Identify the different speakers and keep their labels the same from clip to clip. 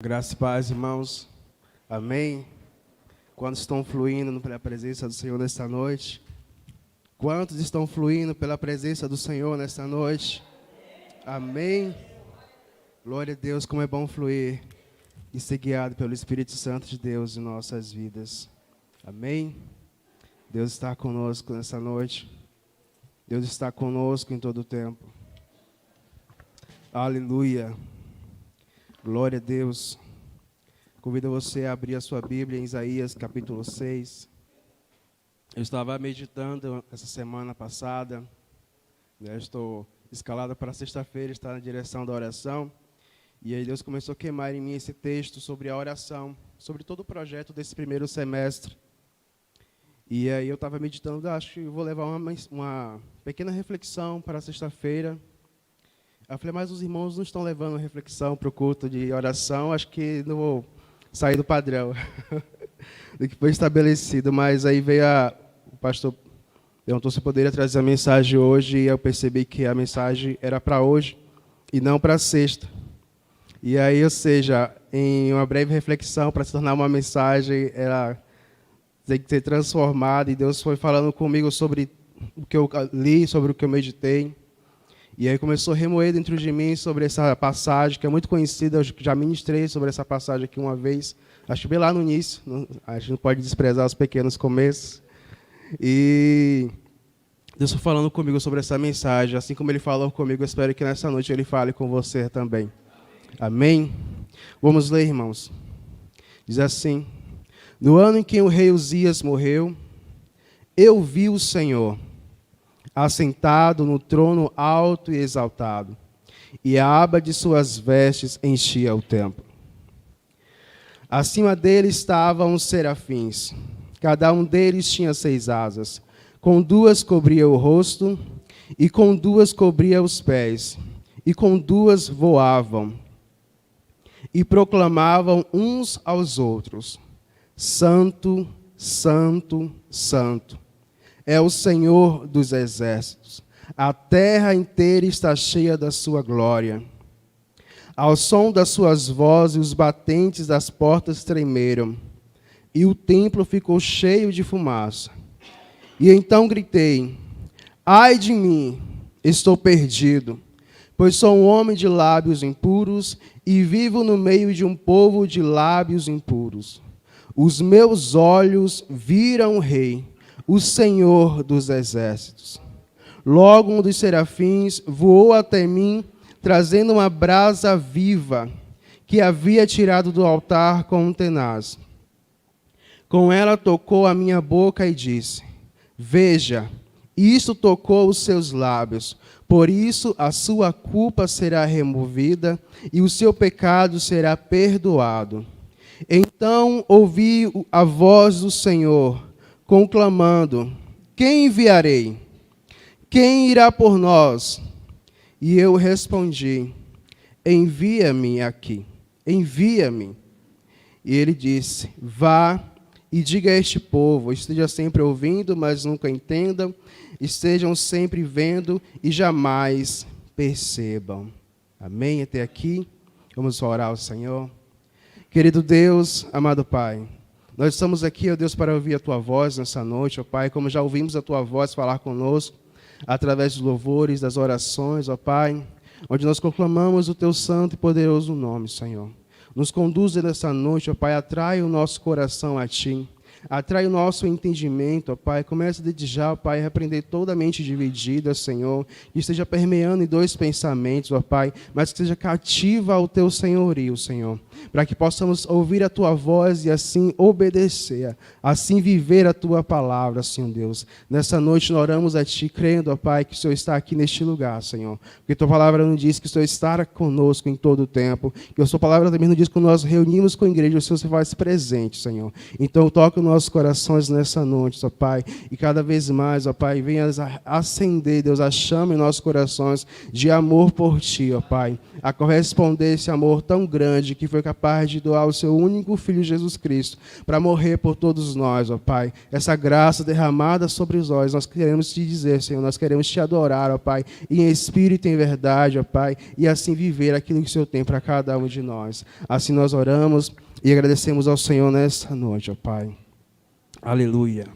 Speaker 1: Graça e paz, irmãos. Amém. Quantos estão fluindo pela presença do Senhor nesta noite? Quantos estão fluindo pela presença do Senhor nesta noite? Amém. Glória a Deus, como é bom fluir e ser guiado pelo Espírito Santo de Deus em nossas vidas. Amém. Deus está conosco nessa noite. Deus está conosco em todo o tempo. Aleluia. Glória a Deus. Convido você a abrir a sua Bíblia em Isaías capítulo 6. Eu estava meditando essa semana passada. Estou escalado para sexta-feira, estar na direção da oração. E aí Deus começou a queimar em mim esse texto sobre a oração, sobre todo o projeto desse primeiro semestre. E aí eu estava meditando, acho que vou levar uma pequena reflexão para sexta-feira. Eu falei, mas os irmãos não estão levando reflexão para o culto de oração, acho que não vou sair do padrão do que foi estabelecido. Mas aí veio o pastor perguntou se eu poderia trazer a mensagem hoje, e eu percebi que a mensagem era para hoje e não para sexta. E aí, ou seja, em uma breve reflexão, para se tornar uma mensagem, ela tem que ser transformada, e Deus foi falando comigo sobre o que eu li, sobre o que eu meditei. E aí começou a remoer dentro de mim sobre essa passagem, que é muito conhecida, eu já ministrei sobre essa passagem aqui uma vez, acho que bem lá no início, a gente não pode desprezar os pequenos começos. E Deus foi falando comigo sobre essa mensagem, assim como Ele falou comigo, eu espero que nessa noite Ele fale com você também. Amém? Vamos ler, irmãos. Diz assim: no ano em que o rei Uzias morreu, eu vi o Senhor assentado no trono alto e exaltado, e a aba de suas vestes enchia o templo. Acima dele estavam os serafins, cada um deles tinha 6 asas, com 2 cobria o rosto, e com 2 cobria os pés, e com 2 voavam, e proclamavam uns aos outros: Santo, Santo, Santo é o Senhor dos exércitos. A terra inteira está cheia da sua glória. Ao som das suas vozes, os batentes das portas tremeram, e o templo ficou cheio de fumaça. E então gritei: ai de mim, estou perdido, pois sou um homem de lábios impuros, e vivo no meio de um povo de lábios impuros. Os meus olhos viram o Rei, o Senhor dos exércitos. Logo um dos serafins voou até mim, trazendo uma brasa viva, que havia tirado do altar com um tenaz. Com ela tocou a minha boca e disse: veja, isto tocou os seus lábios, por isso a sua culpa será removida e o seu pecado será perdoado. Então ouvi a voz do Senhor, conclamando: quem enviarei? Quem irá por nós? E eu respondi: envia-me aqui, envia-me. E ele disse: vá e diga a este povo, esteja sempre ouvindo, mas nunca entendam, estejam sempre vendo e jamais percebam. Amém? Até aqui, vamos orar ao Senhor. Querido Deus, amado Pai, nós estamos aqui, ó Deus, para ouvir a Tua voz nessa noite, ó Pai, como já ouvimos a Tua voz falar conosco, através dos louvores, das orações, ó Pai, onde nós proclamamos o Teu santo e poderoso nome, Senhor. Nos conduza nessa noite, ó Pai, atrai o nosso coração a Ti, atrai o nosso entendimento, ó Pai, comece desde já, ó Pai, a repreender toda a mente dividida, Senhor, que esteja permeando em 2 pensamentos, ó Pai, mas que seja cativa ao Teu senhorio, Senhor, para que possamos ouvir a Tua voz e assim obedecer, assim viver a Tua palavra, Senhor Deus. Nessa noite nós oramos a Ti, crendo, ó Pai, que o Senhor está aqui neste lugar, Senhor, porque Tua palavra nos diz que o Senhor está conosco em todo o tempo, que a Sua palavra também nos diz que quando nós reunimos com a igreja, o Senhor se faz presente, Senhor. Então toca o nossos corações nessa noite, ó Pai. E cada vez mais, ó Pai, venha acender, Deus, a chama em nossos corações de amor por Ti, ó Pai. A corresponder esse amor tão grande que foi capaz de doar o Seu único Filho, Jesus Cristo, para morrer por todos nós, ó Pai. Essa graça derramada sobre nós queremos Te dizer, Senhor, nós queremos Te adorar, ó Pai, em espírito e em verdade, ó Pai, e assim viver aquilo que o Senhor tem para cada um de nós. Assim nós oramos e agradecemos ao Senhor nessa noite, ó Pai. Aleluia.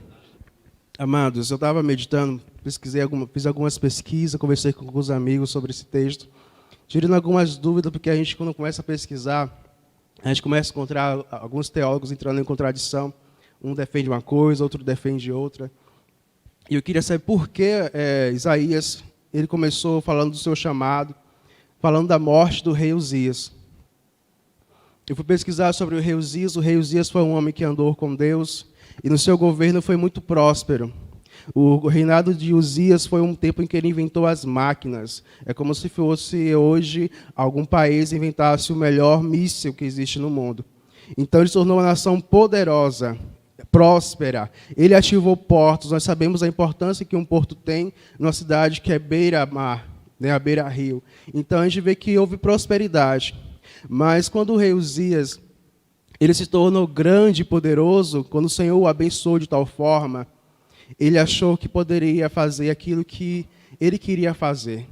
Speaker 1: Amados, eu estava meditando, fiz algumas pesquisas, conversei com alguns amigos sobre esse texto, tirando algumas dúvidas, porque a gente, quando começa a pesquisar, a gente começa a encontrar alguns teólogos entrando em contradição. Um defende uma coisa, outro defende outra. E eu queria saber por que Isaías ele começou falando do seu chamado, falando da morte do rei Uzias. Eu fui pesquisar sobre o rei Uzias. O rei Uzias foi um homem que andou com Deus e no seu governo foi muito próspero. O reinado de Uzias foi um tempo em que ele inventou as máquinas. É como se fosse hoje algum país inventasse o melhor míssil que existe no mundo. Então ele se tornou uma nação poderosa, próspera. Ele ativou portos. Nós sabemos a importância que um porto tem numa cidade que é beira-mar, né, a beira-rio. Então a gente vê que houve prosperidade. Mas quando o rei Uzias ele se tornou grande e poderoso, quando o Senhor o abençoou de tal forma, ele achou que poderia fazer aquilo que ele queria fazer.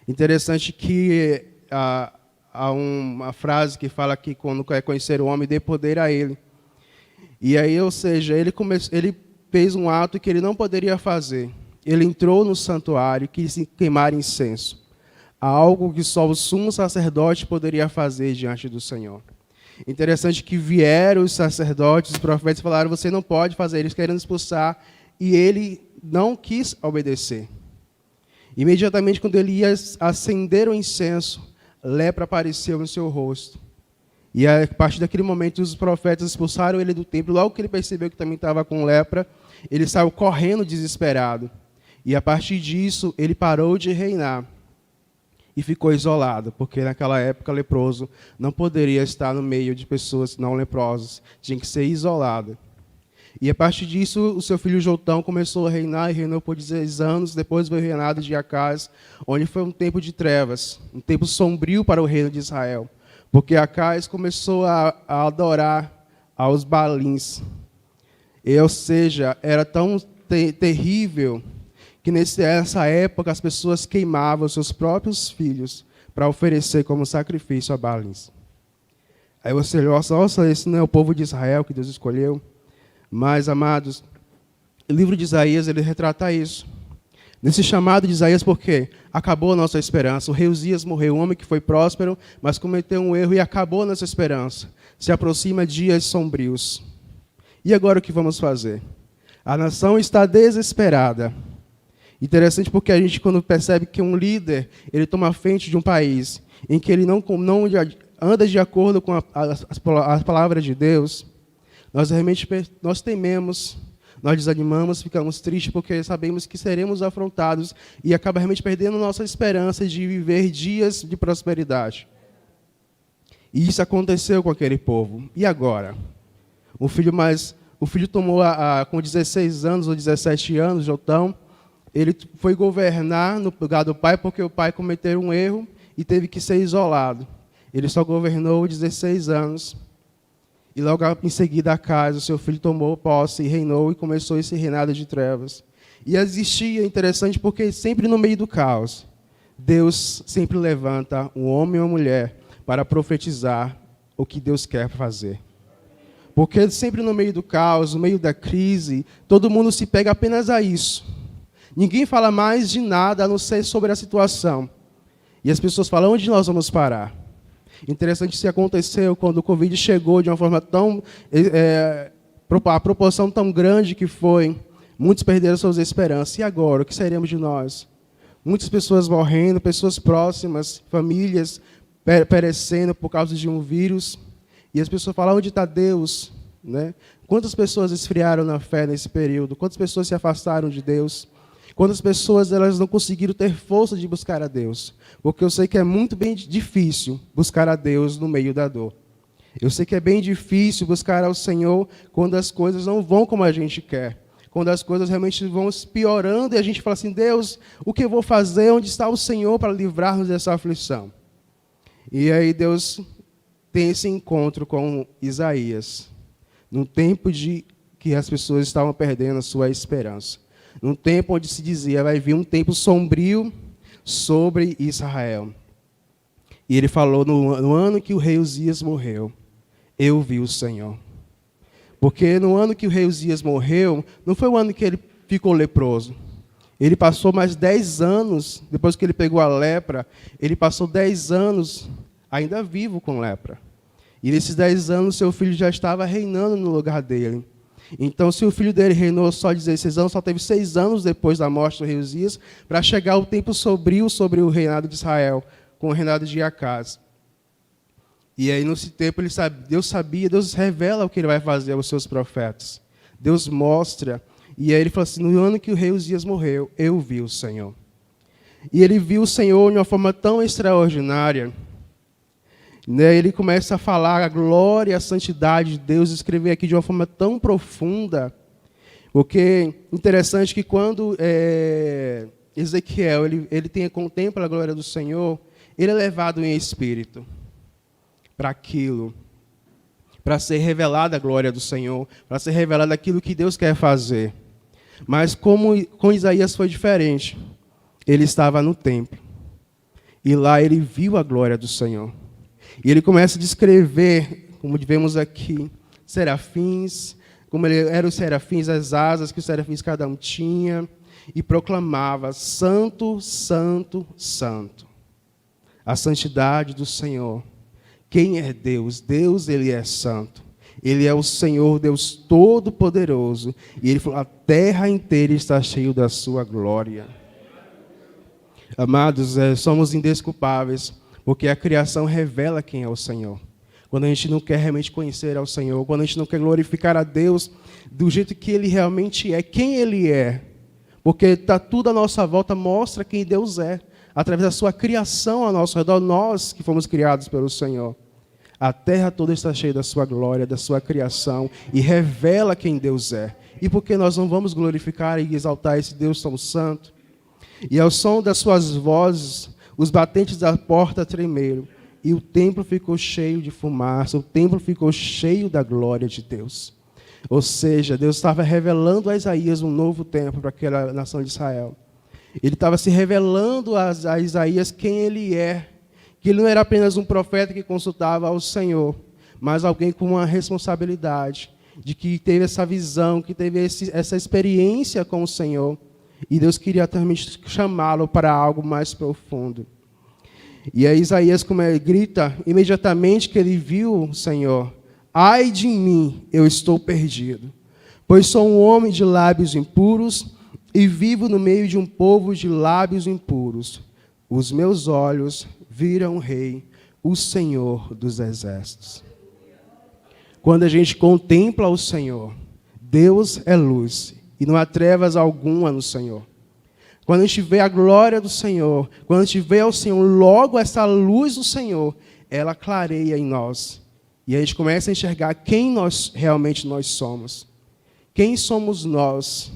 Speaker 1: Interessante que há uma frase que fala que quando quer conhecer o homem, dê poder a ele. E aí, ou seja, ele fez um ato que ele não poderia fazer. Ele entrou no santuário e quis queimar incenso. Algo que só o sumo sacerdote poderia fazer diante do Senhor. Interessante que vieram os sacerdotes, os profetas, e falaram, você não pode fazer, eles querendo expulsar, e ele não quis obedecer. Imediatamente, quando ele ia acender o incenso, lepra apareceu no seu rosto. E a partir daquele momento, os profetas expulsaram ele do templo. Logo que ele percebeu que também estava com lepra, ele saiu correndo desesperado. E a partir disso, ele parou de reinar. E ficou isolado, porque naquela época leproso não poderia estar no meio de pessoas não leprosas, tinha que ser isolado. E a partir disso, o seu filho Jotão começou a reinar e reinou por 16 anos, depois veio o reinado de Acaz, onde foi um tempo de trevas, um tempo sombrio para o reino de Israel, porque Acaz começou a adorar aos Baalins. Ou seja, era tão terrível que nessa época as pessoas queimavam seus próprios filhos para oferecer como sacrifício a Baalins. Aí você olha, nossa, esse não é o povo de Israel que Deus escolheu. Mas, amados, o livro de Isaías, ele retrata isso. Nesse chamado de Isaías, porque acabou a nossa esperança. O rei Uzias morreu, um homem que foi próspero, mas cometeu um erro e acabou a nossa esperança. Se aproxima dias sombrios. E agora o que vamos fazer? A nação está desesperada. Interessante porque a gente, quando percebe que um líder ele toma a frente de um país em que ele não anda de acordo com as palavras de Deus, nós tememos, nós desanimamos, ficamos tristes porque sabemos que seremos afrontados e acaba realmente perdendo nossa esperança de viver dias de prosperidade. E isso aconteceu com aquele povo. E agora? O filho tomou, com 16 anos ou 17 anos, Jotão, ele foi governar no lugar do pai porque o pai cometeu um erro e teve que ser isolado. Ele só governou 16 anos. E logo em seguida, Acaz, o seu filho, tomou posse e reinou e começou esse reinado de trevas. E existia, interessante, porque sempre no meio do caos, Deus sempre levanta um homem ou uma mulher para profetizar o que Deus quer fazer. Porque sempre no meio do caos, no meio da crise, todo mundo se pega apenas a isso. Ninguém fala mais de nada a não ser sobre a situação. E as pessoas falam, onde nós vamos parar? Interessante se aconteceu quando o Covid chegou de uma forma tão... a proporção tão grande que foi, muitos perderam suas esperanças. E agora, o que seremos de nós? Muitas pessoas morrendo, pessoas próximas, famílias perecendo por causa de um vírus. E as pessoas falam, onde está Deus? Né? Quantas pessoas esfriaram na fé nesse período? Quantas pessoas se afastaram de Deus? Quantas pessoas elas não conseguiram ter força de buscar a Deus? Porque eu sei que é muito bem difícil buscar a Deus no meio da dor. Eu sei que é bem difícil buscar ao Senhor quando as coisas não vão como a gente quer. Quando as coisas realmente vão piorando e a gente fala assim, Deus, o que eu vou fazer? Onde está o Senhor para livrar-nos dessa aflição? E aí Deus tem esse encontro com Isaías, num tempo que as pessoas estavam perdendo a sua esperança. Num tempo onde se dizia, vai vir um tempo sombrio sobre Israel. E ele falou, no ano que o rei Uzias morreu, eu vi o Senhor. Porque no ano que o rei Uzias morreu, não foi o ano que ele ficou leproso. Ele passou mais 10 anos, depois que ele pegou a lepra, ele passou 10 anos ainda vivo com lepra. E nesses 10 anos, seu filho já estava reinando no lugar dele. Então, se o filho dele reinou só 16 anos, só teve 6 anos depois da morte do rei Uzias, para chegar o tempo sombrio sobre o reinado de Israel, com o reinado de Acaz. E aí, nesse tempo, Deus revela o que ele vai fazer aos seus profetas. Deus mostra. E aí ele fala assim, no ano que o rei Uzias morreu, eu vi o Senhor. E ele viu o Senhor de uma forma tão extraordinária. Né? Ele começa a falar a glória e a santidade de Deus, escrever aqui de uma forma tão profunda. Porque interessante que quando Ezequiel contempla a glória do Senhor, ele é levado em espírito para aquilo, para ser revelada a glória do Senhor, para ser revelada aquilo que Deus quer fazer. Mas como com Isaías foi diferente, ele estava no templo, e lá ele viu a glória do Senhor. E ele começa a descrever, como vemos aqui, serafins, como eram os serafins, as asas que os serafins cada um tinha, e proclamava, Santo, Santo, Santo, a santidade do Senhor. Quem é Deus? Deus, Ele é santo. Ele é o Senhor, Deus Todo-Poderoso. E Ele falou, a terra inteira está cheia da sua glória. Amados, somos indesculpáveis, porque a criação revela quem é o Senhor. Quando a gente não quer realmente conhecer ao Senhor, quando a gente não quer glorificar a Deus do jeito que Ele realmente é, quem Ele é. Porque tudo à nossa volta mostra quem Deus é. Através da sua criação ao nosso redor, nós que fomos criados pelo Senhor. A terra toda está cheia da sua glória, da sua criação, e revela quem Deus é. E por que nós não vamos glorificar e exaltar esse Deus tão santo? E ao som das suas vozes, os batentes da porta tremeram, e o templo ficou cheio de fumaça, o templo ficou cheio da glória de Deus. Ou seja, Deus estava revelando a Isaías um novo templo para aquela nação de Israel. Ele estava se revelando a Isaías quem ele é. Que ele não era apenas um profeta que consultava ao Senhor, mas alguém com uma responsabilidade, de que teve essa visão, que teve essa experiência com o Senhor. E Deus queria também chamá-lo para algo mais profundo. E aí Isaías grita imediatamente que ele viu o Senhor. Ai de mim, eu estou perdido, pois sou um homem de lábios impuros e vivo no meio de um povo de lábios impuros. Os meus olhos viram o Rei, o Senhor dos Exércitos. Quando a gente contempla o Senhor, Deus é luz e não há trevas alguma no Senhor. Quando a gente vê a glória do Senhor, quando a gente vê ao Senhor, logo essa luz do Senhor, ela clareia em nós. E a gente começa a enxergar quem realmente nós somos. Quem somos nós?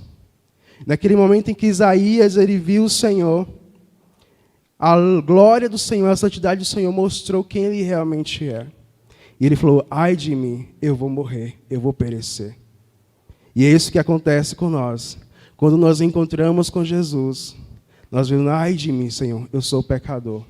Speaker 1: Naquele momento em que Isaías ele viu o Senhor, a glória do Senhor, a santidade do Senhor mostrou quem ele realmente é. E ele falou, ai de mim, eu vou morrer, eu vou perecer. E é isso que acontece com nós. Quando nós encontramos com Jesus, nós vemos, ai de mim, Senhor, eu sou pecador.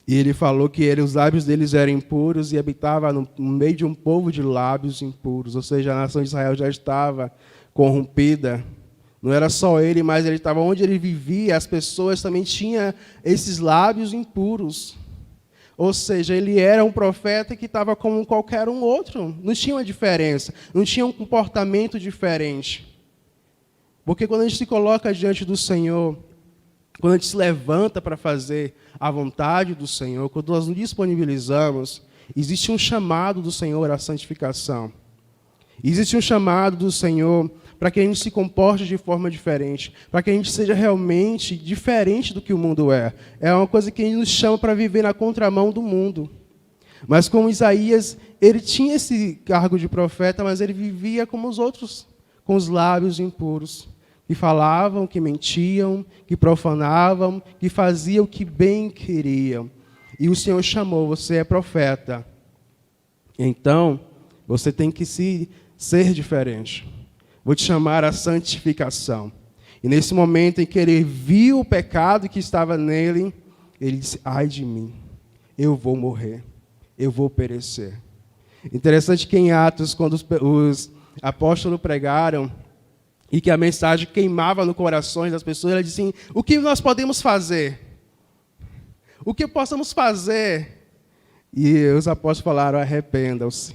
Speaker 1: E ele falou que os lábios deles eram impuros e habitava no meio de um povo de lábios impuros. Ou seja, a nação de Israel já estava corrompida. Não era só ele, mas ele estava onde ele vivia. As pessoas também tinham esses lábios impuros. Ou seja, ele era um profeta que estava como qualquer um outro. Não tinha uma diferença. Não tinha um comportamento diferente. Porque quando a gente se coloca diante do Senhor, quando a gente se levanta para fazer a vontade do Senhor, quando nós nos disponibilizamos, existe um chamado do Senhor à santificação. Existe um chamado do Senhor para que a gente se comporte de forma diferente, para que a gente seja realmente diferente do que o mundo é. É uma coisa que Ele nos chama para viver na contramão do mundo. Mas como Isaías, ele tinha esse cargo de profeta, mas ele vivia como os outros, com os lábios impuros, que falavam, que mentiam, que profanavam, que faziam o que bem queriam. E o Senhor chamou: você é profeta. Então, você tem que ser diferente. Vou te chamar à santificação. E nesse momento em que ele viu o pecado que estava nele, ele disse: ai de mim, eu vou morrer, eu vou perecer. Interessante que em Atos, quando os apóstolos pregaram, e que a mensagem queimava no coração das pessoas, ela disse assim: o que nós podemos fazer? O que possamos fazer? E os apóstolos falaram: arrependam-se,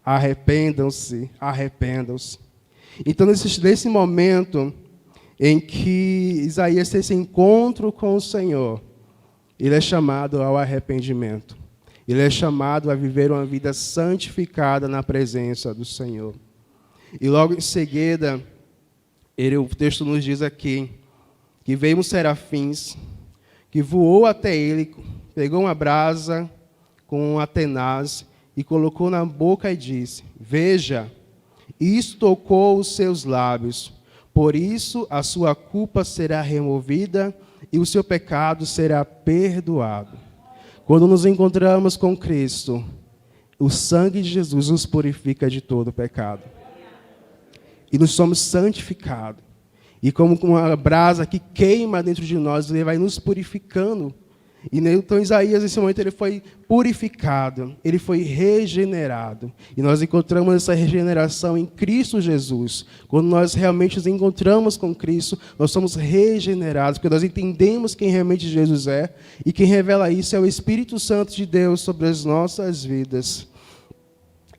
Speaker 1: arrependam-se, arrependam-se. Então, nesse momento em que Isaías tem esse encontro com o Senhor, ele é chamado ao arrependimento. Ele é chamado a viver uma vida santificada na presença do Senhor. E logo em seguida, o texto nos diz aqui que veio um serafins, que voou até ele, pegou uma brasa com uma tenaz e colocou na boca e disse: veja, isto tocou os seus lábios, por isso a sua culpa será removida e o seu pecado será perdoado. Quando nos encontramos com Cristo, o sangue de Jesus nos purifica de todo pecado. E nós somos santificados. E como uma brasa que queima dentro de nós, ele vai nos purificando. E então Isaías, nesse momento, ele foi purificado, ele foi regenerado. E nós encontramos essa regeneração em Cristo Jesus. Quando nós realmente nos encontramos com Cristo, nós somos regenerados, porque nós entendemos quem realmente Jesus é, e quem revela isso é o Espírito Santo de Deus sobre as nossas vidas.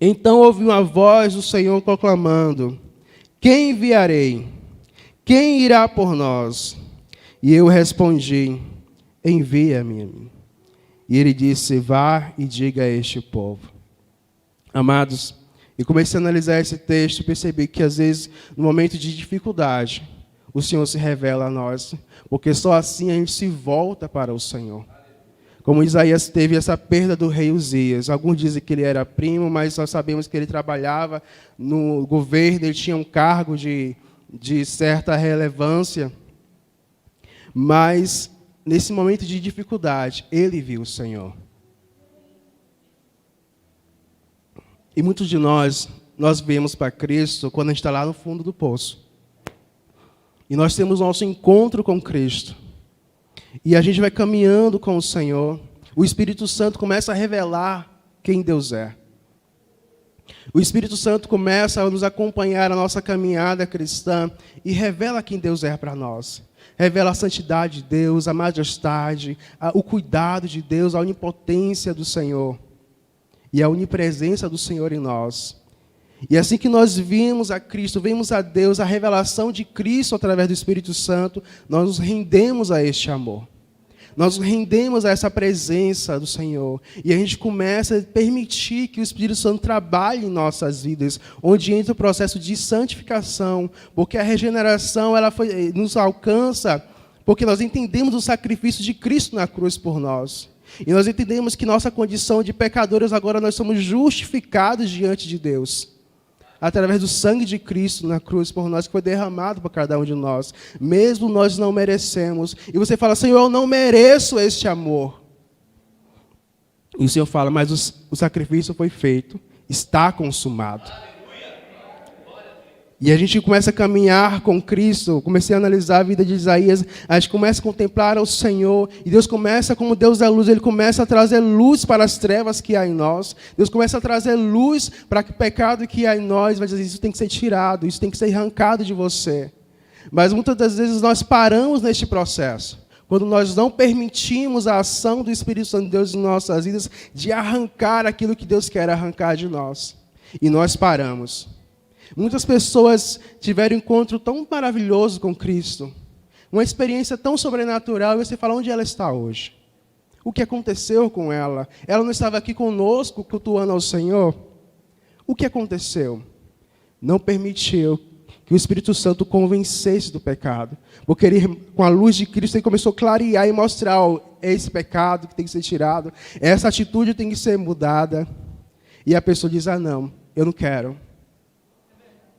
Speaker 1: Então ouvi uma voz do Senhor proclamando: quem enviarei? Quem irá por nós? E eu respondi: envia-me a mim. E ele disse: vá e diga a este povo. Amados, eu comecei a analisar esse texto e percebi que às vezes, no momento de dificuldade, o Senhor se revela a nós, porque só assim a gente se volta para o Senhor. Como Isaías teve essa perda do rei Uzias. Alguns dizem que ele era primo, mas nós sabemos que ele trabalhava no governo, ele tinha um cargo de certa relevância. Mas nesse momento de dificuldade, ele viu o Senhor. E muitos de nós vemos para Cristo quando a gente está lá no fundo do poço. E nós temos nosso encontro com Cristo. E a gente vai caminhando com o Senhor. O Espírito Santo começa a revelar quem Deus é. O Espírito Santo começa a nos acompanhar na nossa caminhada cristã e revela quem Deus é para nós. Revela a santidade de Deus, a majestade, o cuidado de Deus, a onipotência do Senhor e a onipresença do Senhor em nós. E assim que nós vimos a Cristo, vimos a Deus, a revelação de Cristo através do Espírito Santo, nós nos rendemos a este amor. Nós nos rendemos a essa presença do Senhor. E a gente começa a permitir que o Espírito Santo trabalhe em nossas vidas, onde entra o processo de santificação, porque a regeneração nos alcança, porque nós entendemos o sacrifício de Cristo na cruz por nós. E nós entendemos que nossa condição de pecadores, agora nós somos justificados diante de Deus, através do sangue de Cristo na cruz por nós, que foi derramado por cada um de nós, mesmo nós não merecemos. E você fala: Senhor, eu não mereço este amor. E o Senhor fala: mas o sacrifício foi feito, está consumado. E a gente começa a caminhar com Cristo. Comecei a analisar a vida de Isaías. A gente começa a contemplar o Senhor. E Deus começa, como Deus da luz, Ele começa a trazer luz para as trevas que há em nós. Deus começa a trazer luz para o pecado que há em nós. Vai dizer: isso tem que ser tirado, isso tem que ser arrancado de você. Mas muitas das vezes nós paramos neste processo. Quando nós não permitimos a ação do Espírito Santo de Deus em nossas vidas, de arrancar aquilo que Deus quer arrancar de nós. E nós paramos. Muitas pessoas tiveram um encontro tão maravilhoso com Cristo, uma experiência tão sobrenatural, e você fala: onde ela está hoje? O que aconteceu com ela? Ela não estava aqui conosco, cultuando ao Senhor? O que aconteceu? Não permitiu que o Espírito Santo convencesse do pecado. Porque ele, com a luz de Cristo, ele começou a clarear e mostrar, ó, esse pecado que tem que ser tirado, essa atitude tem que ser mudada. E a pessoa diz, não, eu não quero.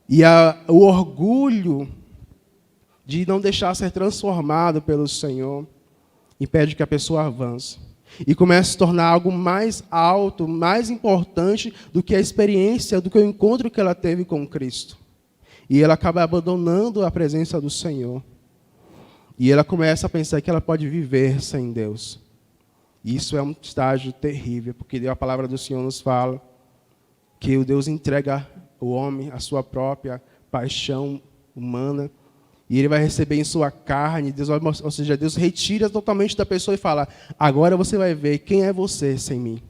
Speaker 1: E o orgulho de não deixar ser transformado pelo Senhor impede que a pessoa avance. E começa a se tornar algo mais alto, mais importante do que a experiência, do que o encontro que ela teve com Cristo. E ela acaba abandonando a presença do Senhor. E ela começa a pensar que ela pode viver sem Deus. E isso é um estágio terrível, porque a palavra do Senhor nos fala que o Deus entrega ao homem a sua própria paixão humana, e ele vai receber em sua carne, Deus, ou seja, Deus retira totalmente da pessoa e fala, agora você vai ver quem é você sem mim.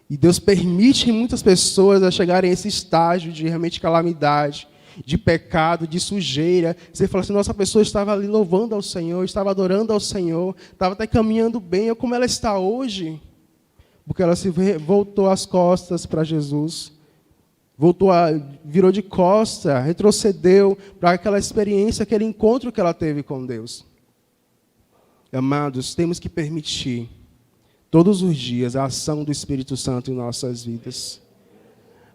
Speaker 1: E Deus permite muitas pessoas a chegarem a esse estágio de realmente calamidade, de pecado, de sujeira. Você fala assim, nossa, a pessoa estava ali louvando ao Senhor, estava adorando ao Senhor, estava até caminhando bem, como ela está hoje? Porque ela se voltou as costas para Jesus. Virou de costa, retrocedeu para aquela experiência, aquele encontro que ela teve com Deus. Amados, temos que permitir, todos os dias, a ação do Espírito Santo em nossas vidas.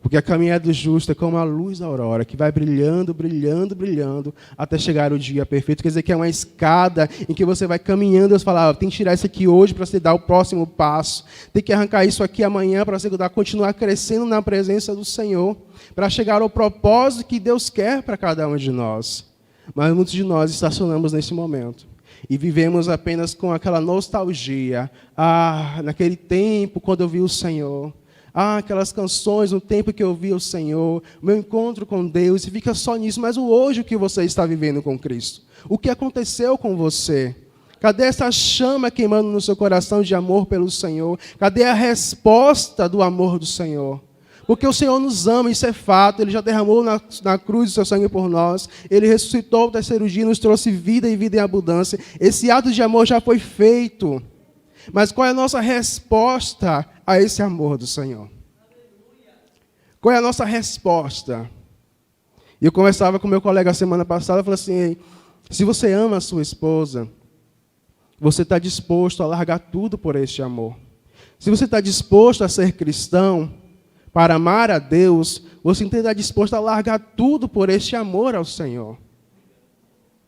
Speaker 1: Porque a caminhada do justo é como a luz da aurora, que vai brilhando, brilhando, brilhando, até chegar o dia perfeito. Quer dizer que é uma escada em que você vai caminhando e Deus fala, tem que tirar isso aqui hoje para você dar o próximo passo. Tem que arrancar isso aqui amanhã para você continuar crescendo na presença do Senhor, para chegar ao propósito que Deus quer para cada um de nós. Mas muitos de nós estacionamos nesse momento. E vivemos apenas com aquela nostalgia. Naquele tempo, quando eu vi o Senhor. Aquelas canções, no tempo que eu vi o Senhor, meu encontro com Deus, e fica só nisso. Mas o hoje que você está vivendo com Cristo? O que aconteceu com você? Cadê essa chama queimando no seu coração de amor pelo Senhor? Cadê a resposta do amor do Senhor? Porque o Senhor nos ama, isso é fato. Ele já derramou na cruz o seu sangue por nós. Ele ressuscitou o terceiro dia, nos trouxe vida e vida em abundância. Esse ato de amor já foi feito. Mas qual é a nossa resposta a esse amor do Senhor? Qual é a nossa resposta? E eu conversava com meu colega semana passada, eu falei assim, se você ama a sua esposa, você está disposto a largar tudo por este amor. Se você está disposto a ser cristão, para amar a Deus, você tem que estar disposto a largar tudo por este amor ao Senhor.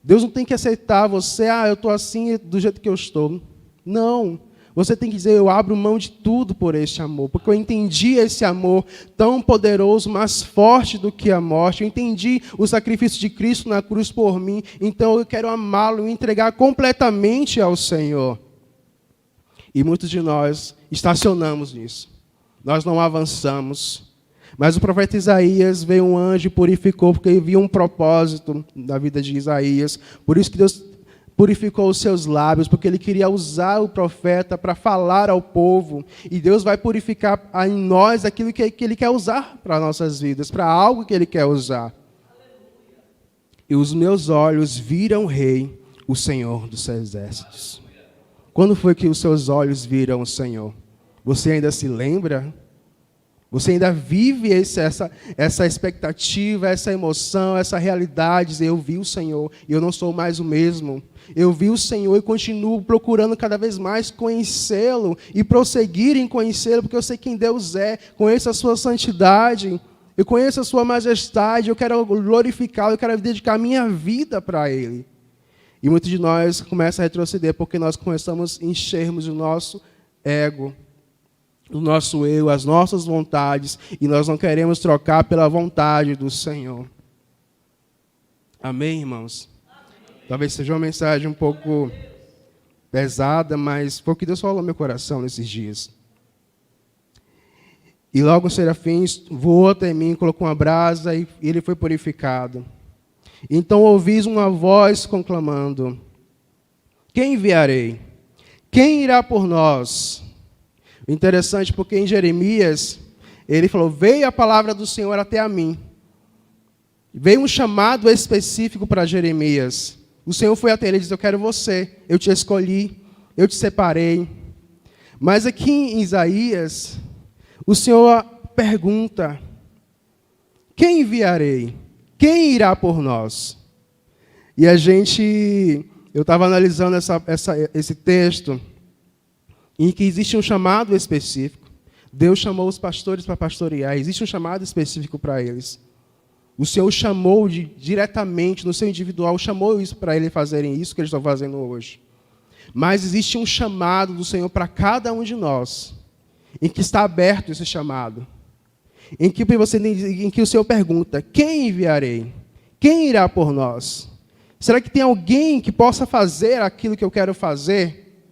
Speaker 1: Deus não tem que aceitar você, eu estou assim do jeito que eu estou. Não, você tem que dizer, eu abro mão de tudo por este amor, porque eu entendi esse amor tão poderoso, mais forte do que a morte, eu entendi o sacrifício de Cristo na cruz por mim, então eu quero amá-lo e entregar completamente ao Senhor. E muitos de nós estacionamos nisso, nós não avançamos, mas o profeta Isaías veio um anjo e purificou, porque ele viu um propósito na vida de Isaías, por isso que Deus purificou os seus lábios, porque ele queria usar o profeta para falar ao povo. E Deus vai purificar em nós aquilo que ele quer usar para as nossas vidas, para algo que ele quer usar. E os meus olhos viram o Rei, o Senhor dos exércitos. Quando foi que os seus olhos viram o Senhor? Você ainda se lembra? Você ainda vive essa expectativa, essa emoção, essa realidade. Eu vi o Senhor e eu não sou mais o mesmo. Eu vi o Senhor e continuo procurando cada vez mais conhecê-lo e prosseguir em conhecê-lo, porque eu sei quem Deus é, conheço a sua santidade, eu conheço a sua majestade, eu quero glorificá-lo, eu quero dedicar a minha vida para Ele. E muitos de nós começam a retroceder porque nós começamos a enchermos o nosso ego, o nosso eu, as nossas vontades, e nós não queremos trocar pela vontade do Senhor. Amém, irmãos? Amém. Talvez seja uma mensagem um pouco pesada, mas foi o que Deus falou no meu coração nesses dias. E logo o serafim voou até mim, colocou uma brasa e ele foi purificado. Então ouvis uma voz conclamando, quem enviarei? Quem irá por nós? Interessante, porque em Jeremias, ele falou, veio a palavra do Senhor até a mim. Veio um chamado específico para Jeremias. O Senhor foi até ele e disse, eu quero você, eu te escolhi, eu te separei. Mas aqui em Isaías, o Senhor pergunta, quem enviarei? quem irá por nós? E eu estava analisando esse texto, em que existe um chamado específico. Deus chamou os pastores para pastorear, existe um chamado específico para eles. O Senhor chamou diretamente, no seu individual, chamou isso para eles fazerem isso que eles estão fazendo hoje. Mas existe um chamado do Senhor para cada um de nós, em que está aberto esse chamado. Em que o Senhor pergunta, quem enviarei? Quem irá por nós? Será que tem alguém que possa fazer aquilo que eu quero fazer?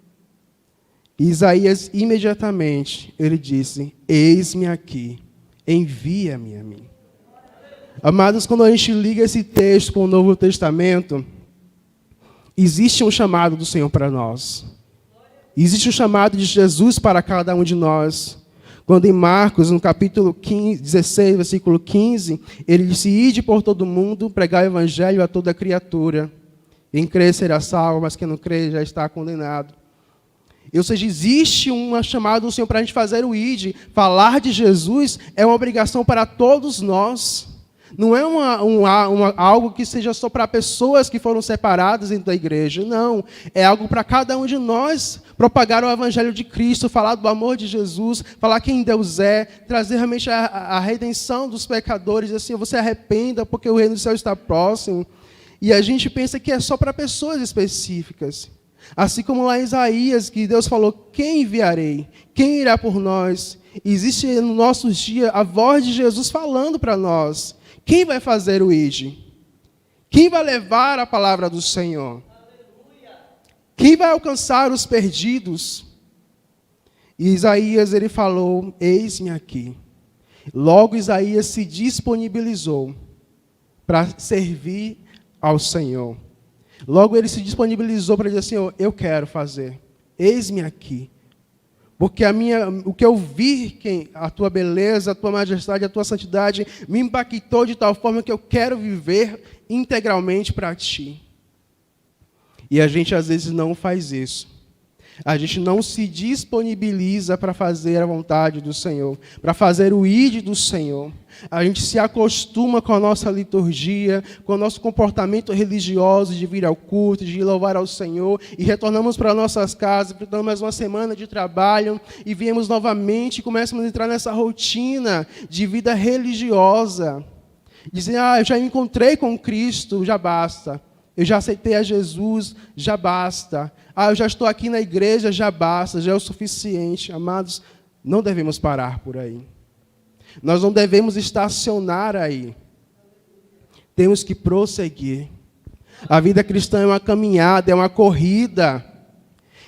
Speaker 1: E Isaías, imediatamente, ele disse, eis-me aqui, envia-me a mim. Amados, quando a gente liga esse texto com o Novo Testamento, existe um chamado do Senhor para nós. Existe um chamado de Jesus para cada um de nós. Quando em Marcos, no capítulo 16, versículo 15, ele disse, ide por todo mundo, pregar o evangelho a toda criatura. Quem crer será salvo, mas quem não crer já está condenado. Ou seja, existe uma chamada do Senhor para a gente fazer o ide. Falar de Jesus é uma obrigação para todos nós. Não é algo que seja só para pessoas que foram separadas dentro da igreja. Não. É algo para cada um de nós propagar o evangelho de Cristo, falar do amor de Jesus, falar quem Deus é, trazer realmente a redenção dos pecadores, assim, você arrependa porque o reino do céu está próximo. E a gente pensa que é só para pessoas específicas. Assim como lá em Isaías, que Deus falou, quem enviarei? Quem irá por nós? Existe no nossos dias a voz de Jesus falando para nós. Quem vai fazer o ide? Quem vai levar a palavra do Senhor? Quem vai alcançar os perdidos? E Isaías, ele falou, eis-me aqui. Logo Isaías se disponibilizou para servir ao Senhor. Logo ele se disponibilizou para dizer, Senhor, eu quero fazer. Eis-me aqui. Porque o que eu vi, a tua beleza, a tua majestade, a tua santidade, me impactou de tal forma que eu quero viver integralmente para ti. E a gente às vezes não faz isso. A gente não se disponibiliza para fazer a vontade do Senhor, para fazer o ide do Senhor. A gente se acostuma com a nossa liturgia, com o nosso comportamento religioso de vir ao culto, de louvar ao Senhor, e retornamos para nossas casas, damos mais uma semana de trabalho, e viemos novamente e começamos a entrar nessa rotina de vida religiosa. Dizem, eu já me encontrei com Cristo, já basta. Eu já aceitei a Jesus, já basta. Eu já estou aqui na igreja, já basta, já é o suficiente. Amados, não devemos parar por aí. Nós não devemos estacionar aí. Temos que prosseguir. A vida cristã é uma caminhada, é uma corrida,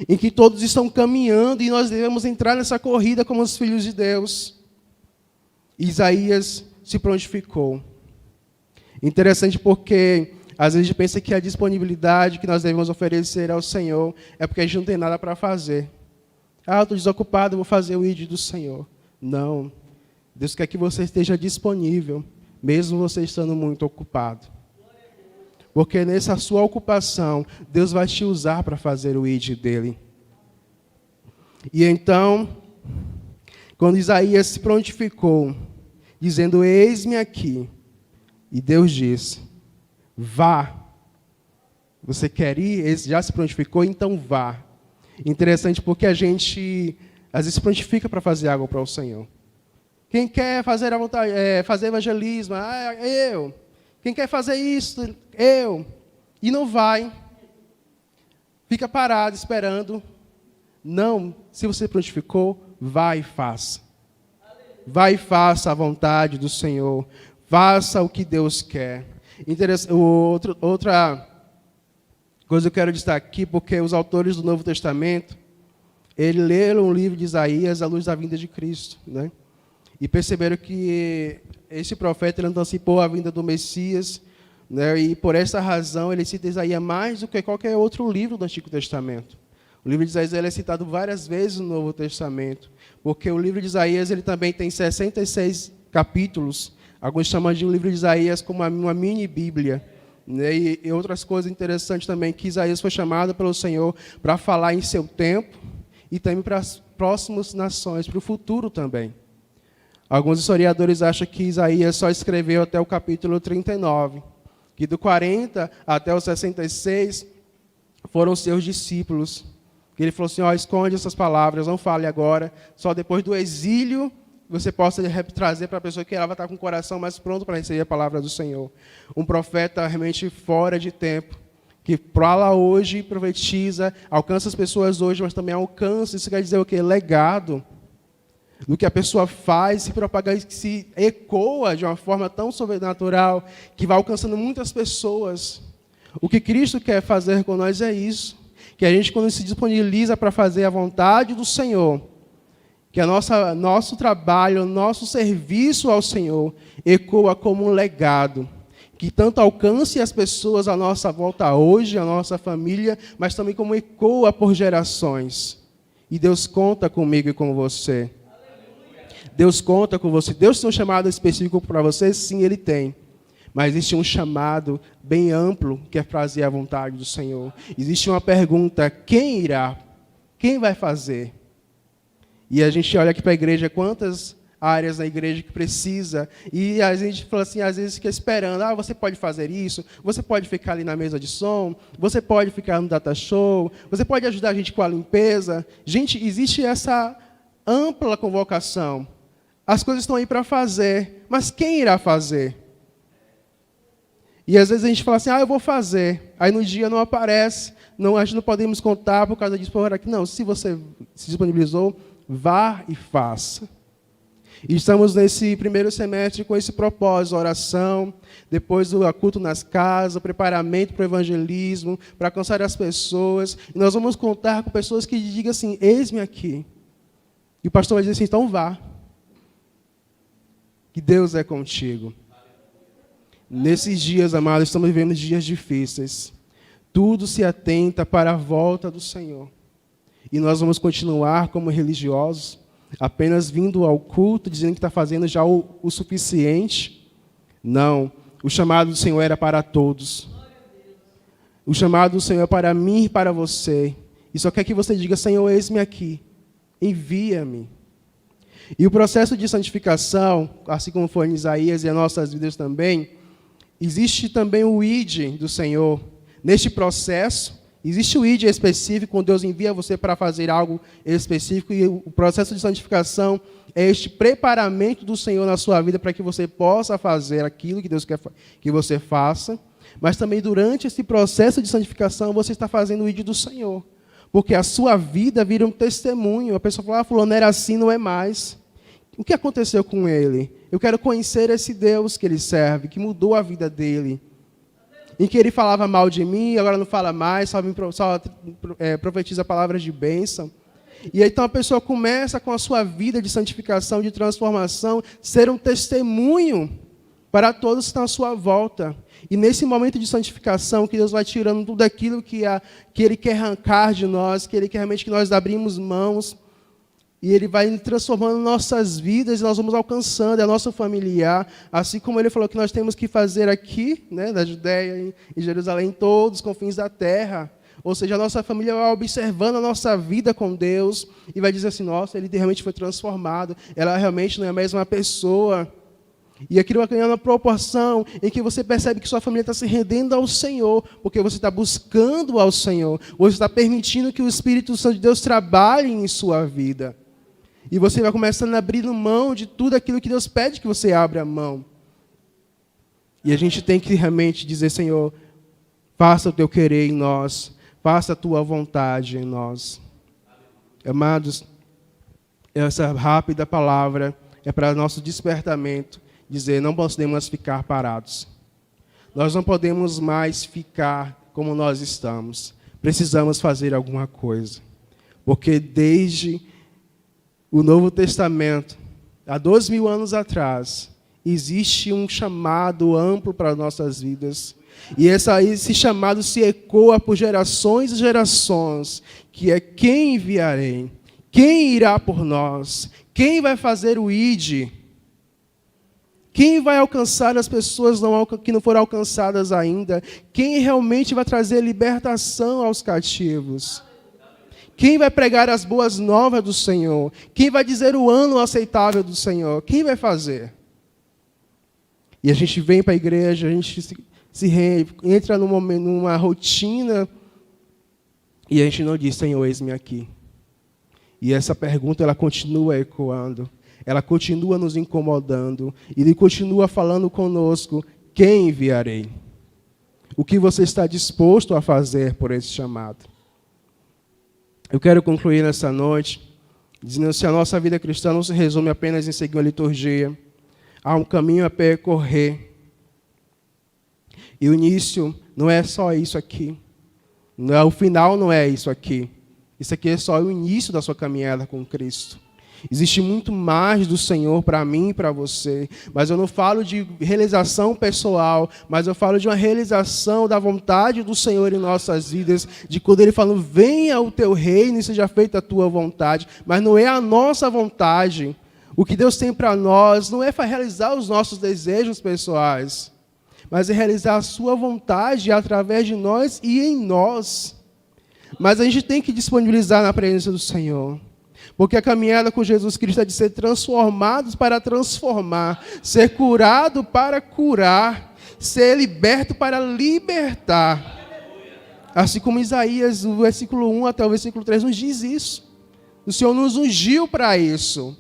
Speaker 1: em que todos estão caminhando e nós devemos entrar nessa corrida como os filhos de Deus. Isaías se prontificou. Interessante porque às vezes a gente pensa que a disponibilidade que nós devemos oferecer ao Senhor é porque a gente não tem nada para fazer. Eu estou desocupado, vou fazer o ide do Senhor. Não. Deus quer que você esteja disponível, mesmo você estando muito ocupado. Porque nessa sua ocupação, Deus vai te usar para fazer o ide dele. E então, quando Isaías se prontificou, dizendo, eis-me aqui, e Deus disse, vá. Você quer ir? Ele já se prontificou, então vá. Interessante porque a gente, às vezes, se prontifica para fazer algo para o Senhor. Quem quer fazer a vontade, fazer evangelismo? Eu. Quem quer fazer isso? Eu. E não vai. Fica parado, esperando. Não. Se você prontificou, vá e faça. Vá e faça a vontade do Senhor. Faça o que Deus quer. Outra coisa que eu quero destacar aqui, porque os autores do Novo Testamento, eles leram o livro de Isaías à luz da vinda de Cristo, né? E perceberam que esse profeta ele antecipou a vinda do Messias, né? E por essa razão ele cita Isaías mais do que qualquer outro livro do Antigo Testamento. O livro de Isaías ele é citado várias vezes no Novo Testamento, porque o livro de Isaías ele também tem 66 capítulos. Alguns chamam de um livro de Isaías como uma mini-bíblia. Né? E outras coisas interessantes também, que Isaías foi chamado pelo Senhor para falar em seu tempo e também para as próximas nações, para o futuro também. Alguns historiadores acham que Isaías só escreveu até o capítulo 39, que do 40 até o 66 foram seus discípulos. Que ele falou assim, esconde essas palavras, não fale agora, só depois do exílio você possa trazer para a pessoa que ela vai estar com o coração mais pronto para receber a palavra do Senhor. Um profeta realmente fora de tempo, que fala hoje, profetiza, alcança as pessoas hoje, mas também alcança, isso quer dizer o quê? Legado. Do que a pessoa faz, se propaga, se ecoa de uma forma tão sobrenatural, que vai alcançando muitas pessoas. O que Cristo quer fazer com nós é isso, que a gente, quando se disponibiliza para fazer a vontade do Senhor, que nosso trabalho, nosso serviço ao Senhor ecoa como um legado, que tanto alcance as pessoas à nossa volta hoje, a nossa família, mas também como ecoa por gerações. E Deus conta comigo e com você. Deus conta com você. Deus tem um chamado específico para você? Sim, Ele tem. Mas existe um chamado bem amplo, que é fazer a vontade do Senhor. Existe uma pergunta, quem irá? Quem vai fazer? E a gente olha aqui para a igreja, quantas áreas na igreja que precisa, e a gente fala assim, às vezes fica esperando, você pode fazer isso, você pode ficar ali na mesa de som, você pode ficar no data show, você pode ajudar a gente com a limpeza. Gente, existe essa ampla convocação. As coisas estão aí para fazer, mas quem irá fazer? E às vezes a gente fala assim, eu vou fazer. Aí no dia não aparece, a gente não podemos contar por causa disso. Não, se você se disponibilizou, vá e faça. E estamos nesse primeiro semestre com esse propósito, oração, depois o culto nas casas, o preparamento para o evangelismo, para alcançar as pessoas. E nós vamos contar com pessoas que digam assim, eis-me aqui. E o pastor vai dizer assim, então vá. Que Deus é contigo. Nesses dias, amados, estamos vivendo dias difíceis. Tudo se atenta para a volta do Senhor. E nós vamos continuar como religiosos, apenas vindo ao culto, dizendo que está fazendo já o suficiente. Não, o chamado do Senhor era para todos. O chamado do Senhor é para mim e para você. E só quer que você diga, Senhor, eis-me aqui, envia-me. E o processo de santificação, assim como foi em Isaías e em nossas vidas também, existe também o ID do Senhor. Neste processo, existe o ID específico, quando Deus envia você para fazer algo específico, e o processo de santificação é este preparamento do Senhor na sua vida para que você possa fazer aquilo que Deus quer que você faça. Mas também durante esse processo de santificação, você está fazendo o ID do Senhor. Porque a sua vida vira um testemunho. A pessoa fala, fulano era assim, não é mais. O que aconteceu com ele? Eu quero conhecer esse Deus que ele serve, que mudou a vida dele. Em que ele falava mal de mim, agora não fala mais, só profetiza palavras de bênção. E aí, então a pessoa começa com a sua vida de santificação, de transformação, ser um testemunho para todos que estão à sua volta. E nesse momento de santificação, que Deus vai tirando tudo aquilo que Ele quer arrancar de nós, que Ele quer realmente que nós abrimos mãos, e Ele vai transformando nossas vidas, e nós vamos alcançando a nossa familiar, assim como Ele falou que nós temos que fazer aqui, né, da Judéia, em Jerusalém, em todos os confins da terra. Ou seja, a nossa família vai observando a nossa vida com Deus, e vai dizer assim, nossa, ele realmente foi transformado, ela realmente não é a mesma pessoa. E aquilo vai ganhando uma proporção em que você percebe que sua família está se rendendo ao Senhor, porque você está buscando ao Senhor, você está permitindo que o Espírito Santo de Deus trabalhe em sua vida. E você vai começando a abrir mão de tudo aquilo que Deus pede que você abra mão. E a gente tem que realmente dizer, Senhor, faça o teu querer em nós, faça a tua vontade em nós. Amados, essa rápida palavra é para nosso despertamento, dizer, não podemos ficar parados. Nós não podemos mais ficar como nós estamos. Precisamos fazer alguma coisa. Porque desde o Novo Testamento, há 2000 anos atrás, existe um chamado amplo para nossas vidas. E esse chamado se ecoa por gerações e gerações, que é quem enviarei? Quem irá por nós? Quem vai fazer o ID? Quem vai alcançar as pessoas que não foram alcançadas ainda? Quem realmente vai trazer libertação aos cativos? Quem vai pregar as boas novas do Senhor? Quem vai dizer o ano aceitável do Senhor? Quem vai fazer? E a gente vem para a igreja, a gente entra numa rotina e a gente não diz, Senhor, eis-me aqui. E essa pergunta, ela continua ecoando, ela continua nos incomodando, e Ele continua falando conosco, quem enviarei? O que você está disposto a fazer por esse chamado? Eu quero concluir nessa noite, dizendo que a nossa vida cristã não se resume apenas em seguir uma liturgia. Há um caminho a percorrer. E o início não é só isso aqui. O final não é isso aqui. Isso aqui é só o início da sua caminhada com Cristo. Existe muito mais do Senhor para mim e para você. Mas eu não falo de realização pessoal, mas eu falo de uma realização da vontade do Senhor em nossas vidas, de quando Ele fala, venha o teu reino e seja feita a tua vontade. Mas não é a nossa vontade. O que Deus tem para nós não é para realizar os nossos desejos pessoais, mas é realizar a sua vontade através de nós e em nós. Mas a gente tem que disponibilizar na presença do Senhor. Porque a caminhada com Jesus Cristo é de ser transformados para transformar, ser curado para curar, ser liberto para libertar. Assim como Isaías, do versículo 1 até o versículo 3, nos diz isso. O Senhor nos ungiu para isso,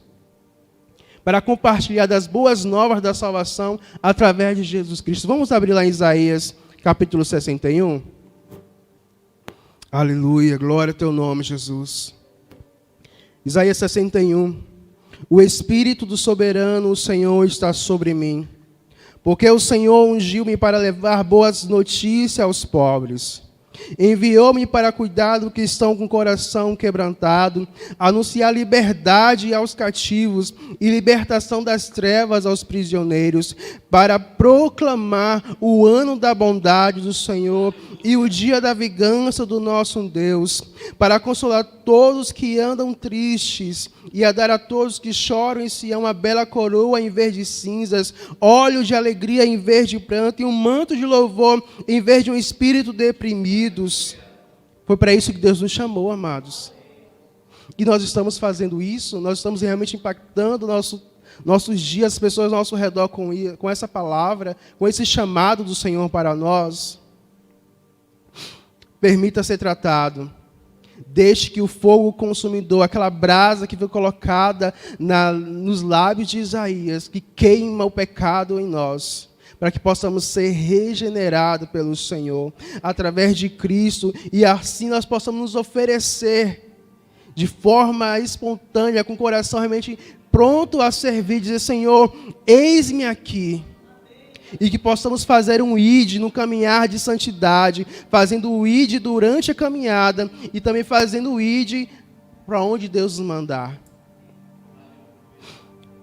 Speaker 1: para compartilhar das boas novas da salvação através de Jesus Cristo. Vamos abrir lá em Isaías, capítulo 61. Aleluia, glória ao teu nome, Jesus. Isaías 61. O Espírito do soberano, o Senhor, está sobre mim, porque o Senhor ungiu-me para levar boas notícias aos pobres. Enviou-me para cuidar do que estão com o coração quebrantado, anunciar liberdade aos cativos e libertação das trevas aos prisioneiros, para proclamar o ano da bondade do Senhor e o dia da vingança do nosso Deus, para consolar todos que andam tristes e a dar a todos que choram em Sião uma bela coroa em vez de cinzas, óleo de alegria em vez de pranto e um manto de louvor em vez de um espírito deprimido. Foi para isso que Deus nos chamou, amados. E nós estamos fazendo isso, nós estamos realmente impactando nossos dias, as pessoas ao nosso redor com essa palavra, com esse chamado do Senhor para nós. Permita ser tratado. Deixe que o fogo consumidor, aquela brasa que foi colocada nos lábios de Isaías, que queima o pecado em nós, para que possamos ser regenerados pelo Senhor, através de Cristo, e assim nós possamos nos oferecer de forma espontânea, com o coração realmente pronto a servir, dizer, Senhor, eis-me aqui. E que possamos fazer um ide no caminhar de santidade, fazendo o ide durante a caminhada e também fazendo o ide para onde Deus nos mandar.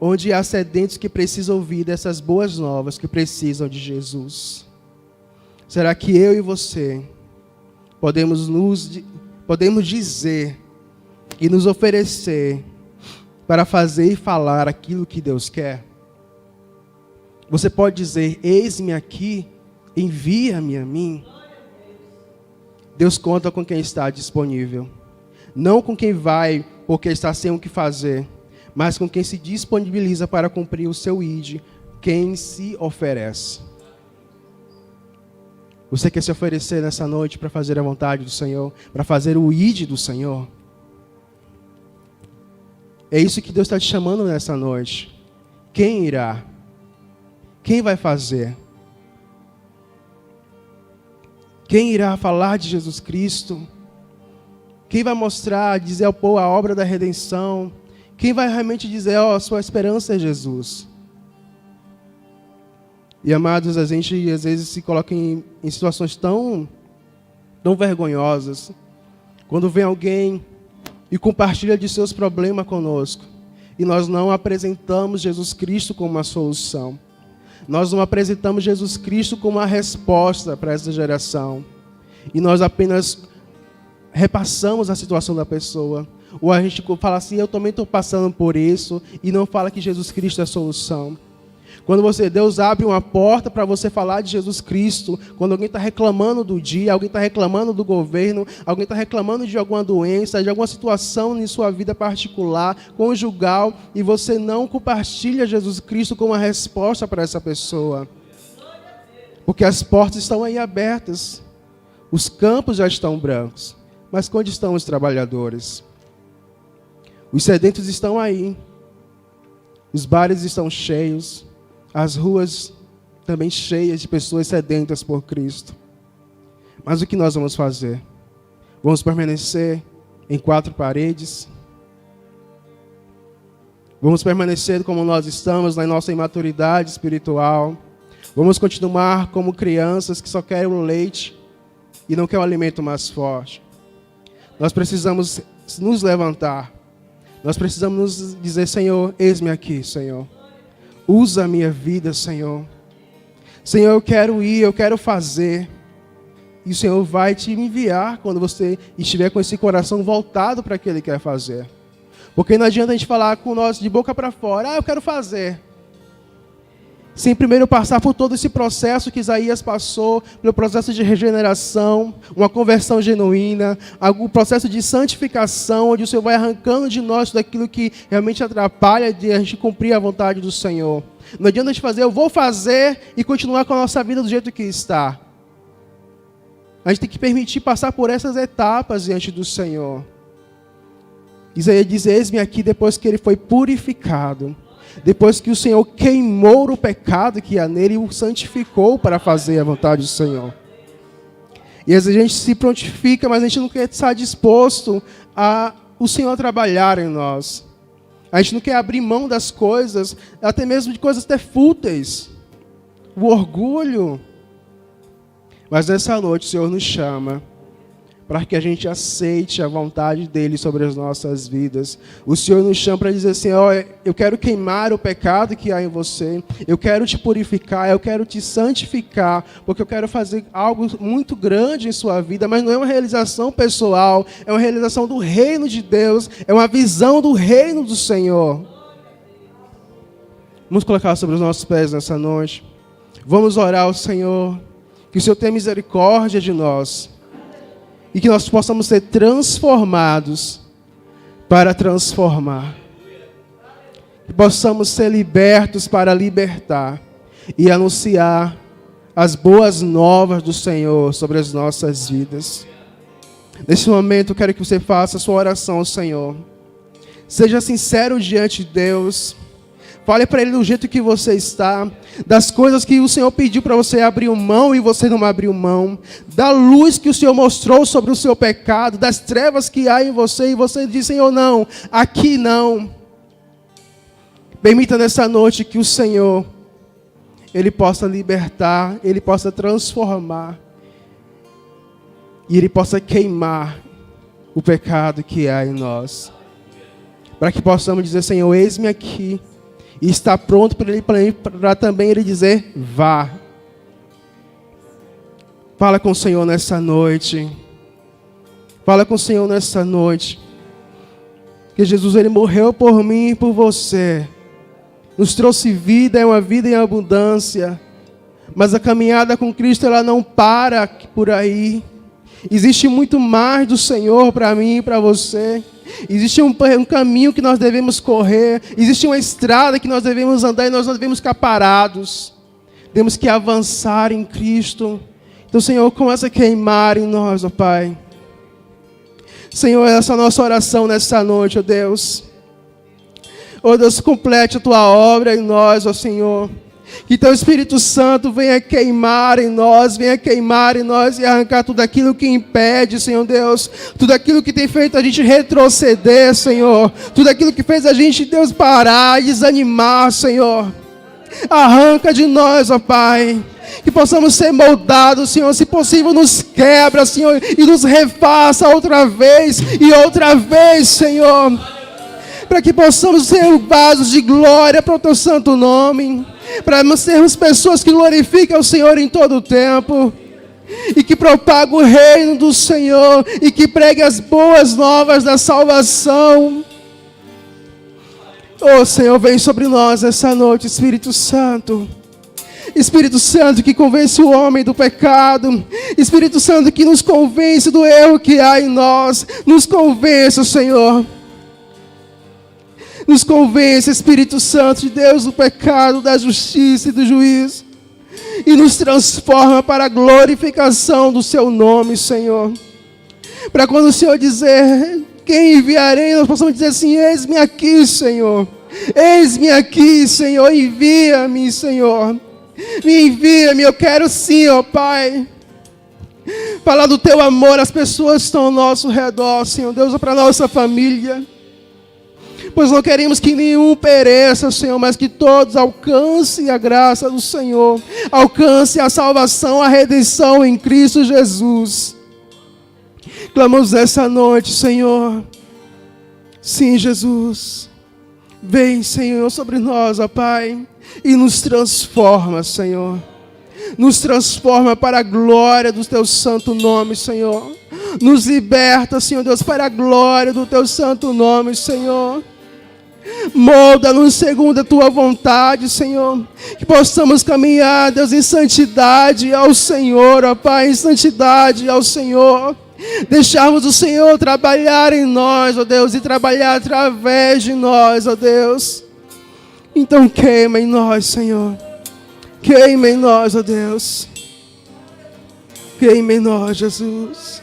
Speaker 1: Onde há sedentos que precisam ouvir dessas boas novas, que precisam de Jesus. Será que eu e você podemos dizer e nos oferecer para fazer e falar aquilo que Deus quer? Você pode dizer, eis-me aqui, envia-me a mim. Deus conta com quem está disponível. Não com quem vai porque está sem o que fazer, mas com quem se disponibiliza para cumprir o seu ide, quem se oferece. Você quer se oferecer nessa noite para fazer a vontade do Senhor, para fazer o ide do Senhor? É isso que Deus está te chamando nessa noite. Quem irá? Quem vai fazer? Quem irá falar de Jesus Cristo? Quem vai mostrar, dizer ao povo a obra da redenção? Quem vai realmente dizer, sua esperança é Jesus? E amados, a gente às vezes se coloca em situações tão vergonhosas. Quando vem alguém e compartilha de seus problemas conosco, e nós não apresentamos Jesus Cristo como uma solução. Nós não apresentamos Jesus Cristo como uma resposta para essa geração. E nós apenas repassamos a situação da pessoa. Ou a gente fala assim, eu também estou passando por isso, e não fala que Jesus Cristo é a solução. Deus abre uma porta para você falar de Jesus Cristo, quando alguém está reclamando do dia, alguém está reclamando do governo, alguém está reclamando de alguma doença, de alguma situação em sua vida particular, conjugal, e você não compartilha Jesus Cristo como uma resposta para essa pessoa. Porque as portas estão aí abertas, os campos já estão brancos, mas onde estão os trabalhadores? Os sedentos estão aí, os bares estão cheios, as ruas também cheias de pessoas sedentas por Cristo. Mas o que nós vamos fazer? Vamos permanecer em quatro paredes? Vamos permanecer como nós estamos, na nossa imaturidade espiritual? Vamos continuar como crianças que só querem o leite e não querem o alimento mais forte? Nós precisamos nos levantar. Nós precisamos nos dizer: Senhor, eis-me aqui, Senhor. Usa a minha vida, Senhor. Senhor, eu quero ir, eu quero fazer. E o Senhor vai te enviar quando você estiver com esse coração voltado para o que Ele quer fazer. Porque não adianta a gente falar com nós de boca para fora: eu quero fazer. Sem primeiro passar por todo esse processo que Isaías passou, pelo processo de regeneração, uma conversão genuína, algum processo de santificação, onde o Senhor vai arrancando de nós tudo aquilo que realmente atrapalha de a gente cumprir a vontade do Senhor. Não adianta a gente fazer: eu vou fazer, e continuar com a nossa vida do jeito que está. A gente tem que permitir passar por essas etapas diante do Senhor. Isaías diz: eis-me aqui, depois que ele foi purificado. Depois que o Senhor queimou o pecado que há nele e o santificou para fazer a vontade do Senhor. E às vezes a gente se prontifica, mas a gente não quer estar disposto a o Senhor trabalhar em nós. A gente não quer abrir mão das coisas, até mesmo de coisas até fúteis. O orgulho. Mas nessa noite o Senhor nos chama para que a gente aceite a vontade dEle sobre as nossas vidas. O Senhor nos chama para dizer assim: eu quero queimar o pecado que há em você, eu quero te purificar, eu quero te santificar, porque eu quero fazer algo muito grande em sua vida, mas não é uma realização pessoal, é uma realização do reino de Deus, é uma visão do reino do Senhor. Vamos colocar sobre os nossos pés nessa noite. Vamos orar ao Senhor, que o Senhor tenha misericórdia de nós, e que nós possamos ser transformados para transformar. Que possamos ser libertos para libertar e anunciar as boas novas do Senhor sobre as nossas vidas. Nesse momento eu quero que você faça a sua oração ao Senhor. Seja sincero diante de Deus. Fale para Ele do jeito que você está, das coisas que o Senhor pediu para você abrir mão e você não abriu mão, da luz que o Senhor mostrou sobre o seu pecado, das trevas que há em você, e você diz: Senhor, não, aqui não. Permita nessa noite que o Senhor, Ele possa libertar, Ele possa transformar, e Ele possa queimar o pecado que há em nós, para que possamos dizer: Senhor, eis-me aqui. E está pronto para também Ele dizer: vá. Fala com o Senhor nessa noite. Fala com o Senhor nessa noite. Que Jesus, Ele morreu por mim e por você. Nos trouxe vida, é uma vida em abundância. Mas a caminhada com Cristo, ela não para por aí. Existe muito mais do Senhor para mim e para você. Existe um caminho que nós devemos correr. Existe uma estrada que nós devemos andar e nós não devemos ficar parados. Temos que avançar em Cristo. Então, Senhor, começa a queimar em nós, ó Pai. Senhor, essa é a nossa oração nessa noite, ó Deus. Ó Deus, complete a Tua obra em nós, ó Senhor. Que Teu Espírito Santo venha queimar em nós e arrancar tudo aquilo que impede, Senhor Deus, tudo aquilo que tem feito a gente retroceder, Senhor, tudo aquilo que fez a gente, Deus, parar e desanimar, Senhor. Arranca de nós, ó Pai, que possamos ser moldados, Senhor, se possível nos quebra, Senhor, e nos refaça outra vez e outra vez, Senhor, para que possamos ser vasos de glória para o Teu santo nome, para sermos pessoas que glorificam o Senhor em todo o tempo, e que propagam o reino do Senhor, e que preguem as boas novas da salvação. Oh, Senhor, vem sobre nós essa noite, Espírito Santo. Espírito Santo que convence o homem do pecado. Espírito Santo que nos convence do erro que há em nós. Nos convence, Senhor. Nos convence, Espírito Santo de Deus, do pecado, da justiça e do juízo. E nos transforma para a glorificação do Seu nome, Senhor. Para quando o Senhor dizer, quem enviarei, nós possamos dizer assim, eis-me aqui, Senhor. Eis-me aqui, Senhor, envia-me, Senhor. Me envia-me, eu quero sim, ó Pai. Falar do Teu amor às pessoas que estão ao nosso redor, Senhor Deus, para a nossa família. Pois não queremos que nenhum pereça, Senhor, mas que todos alcancem a graça do Senhor. Alcancem a salvação, a redenção em Cristo Jesus. Clamamos essa noite, Senhor. Sim, Jesus. Vem, Senhor, sobre nós, ó Pai. E nos transforma, Senhor. Nos transforma para a glória do Teu santo nome, Senhor. Nos liberta, Senhor Deus, para a glória do Teu santo nome, Senhor. Molda-nos segundo a Tua vontade, Senhor. Que possamos caminhar, Deus, em santidade ao Senhor, ó Pai, em santidade ao Senhor. Deixarmos o Senhor trabalhar em nós, ó Deus, e trabalhar através de nós, ó Deus. Então queima em nós, Senhor. Queima em nós, ó Deus. Queima em nós, Jesus.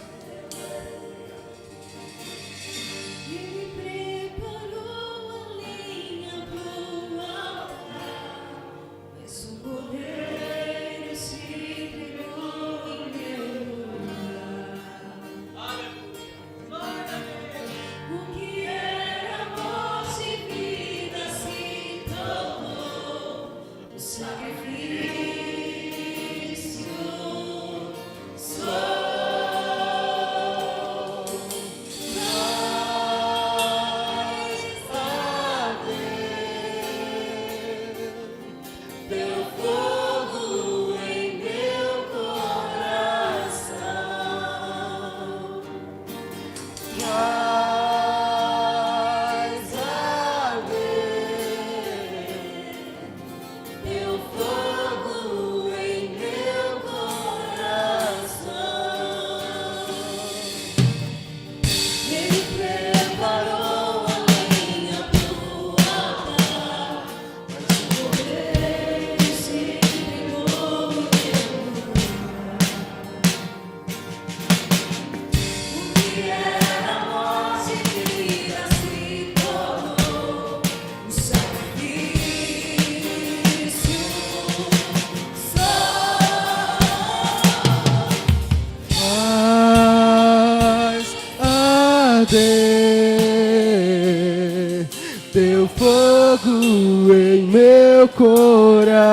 Speaker 1: Teu fogo em meu coração,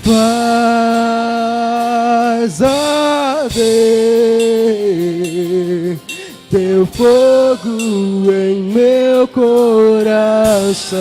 Speaker 1: faz arder Teu fogo em meu coração.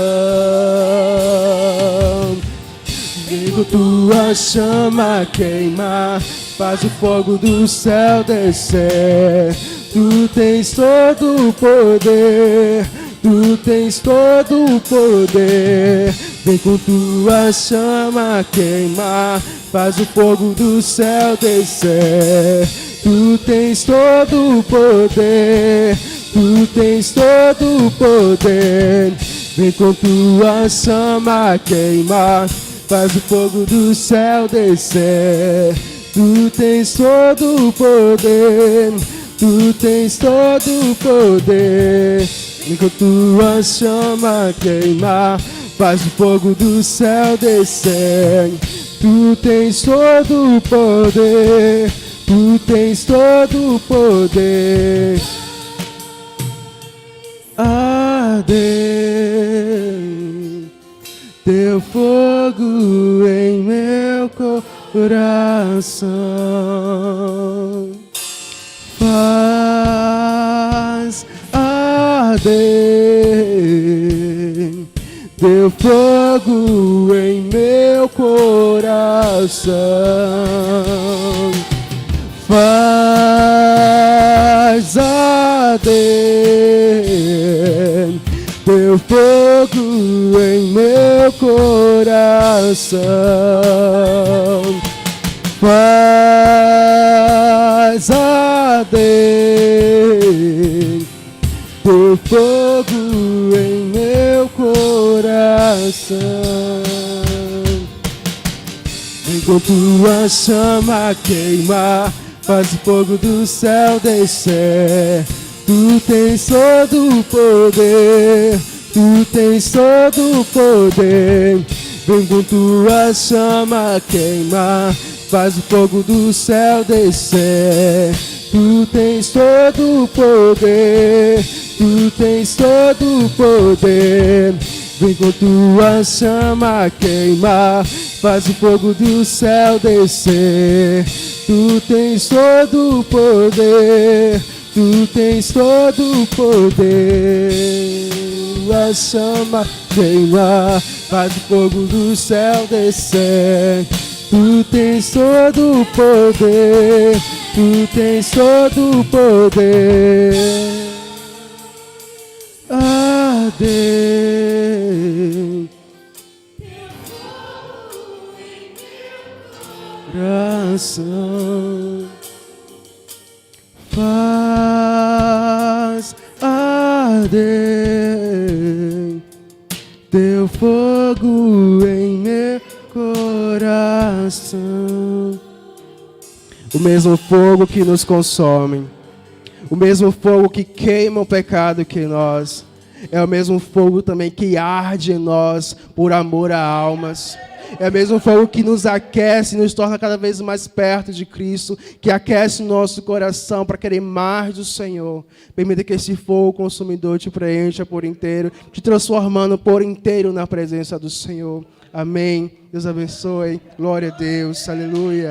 Speaker 1: Vem com Tua chama queimar, faz o fogo do céu descer. Tu tens todo o poder, Tu tens todo o poder. Vem com Tua chama queimar, faz o fogo do céu descer. Tu tens todo o poder, Tu tens todo o poder. Vem com Tua chama queimar, faz o fogo do céu descer. Tu tens todo o poder, Tu tens todo o poder. Vem com Tua chama queimar, faz o fogo do céu descer. Tu tens todo o poder, Tu tens todo o poder. Arder Teu fogo em meu coração, faz arder Teu fogo em meu coração, faz arder teu fogo em meu coração. Faz arder teu fogo em meu coração. Enquanto tua chama queima, faz o fogo do céu descer. Tu tens todo o poder, tu tens todo o poder. Vem com tua chama queima, faz o fogo do céu descer. Tu tens todo o poder, tu tens todo o poder. Vem com tua chama queima, faz o fogo do céu descer. Tu tens todo o poder, tu tens todo o poder. A chama queima, faz o fogo do céu descer. Tu tens todo o poder, tu tens todo o poder. Arder coração, faz arder teu fogo em meu coração. O mesmo fogo que nos consome, o mesmo fogo que queima o pecado que em nós, é o mesmo fogo também que arde em nós por amor a almas. É o mesmo fogo que nos aquece e nos torna cada vez mais perto de Cristo, que aquece o nosso coração para querer mais do Senhor. Permita que esse fogo consumidor te preencha por inteiro, te transformando por inteiro na presença do Senhor. Amém. Deus abençoe. Glória a Deus. Aleluia.